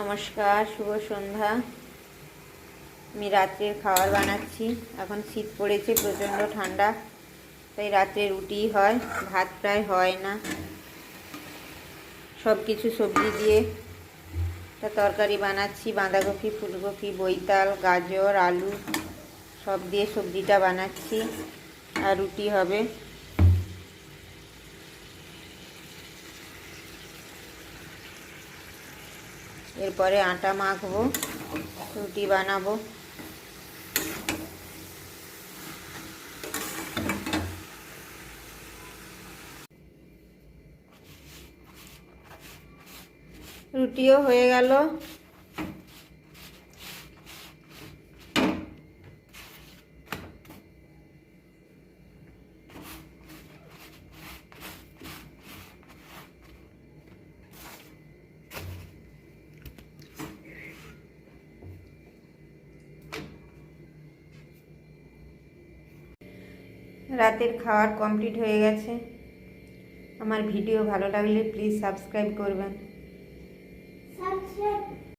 নমস্কার, শুভ সন্ধ্যা। আমি রাত্রের খাবার বানাচ্ছি। এখন শীত পড়েছে, প্রচণ্ড ঠান্ডা, তাই রাত্রে রুটি হয়, ভাত প্রায় হয় না। সব কিছু সবজি দিয়ে তরকারি বানাচ্ছি। বাঁধাকপি, ফুলকপি, বৈতাল, গাজর, আলু সব দিয়ে সবজিটা বানাচ্ছি, আর রুটি হবে। এরপরে আটা মাখবো, রুটি বানাবো। রুটিও হয়ে গেল। রাতের খাবার কমপ্লিট হয়ে গেছে। আমার ভিডিও ভালো লাগলে প্লিজ সাবস্ক্রাইব করবেন।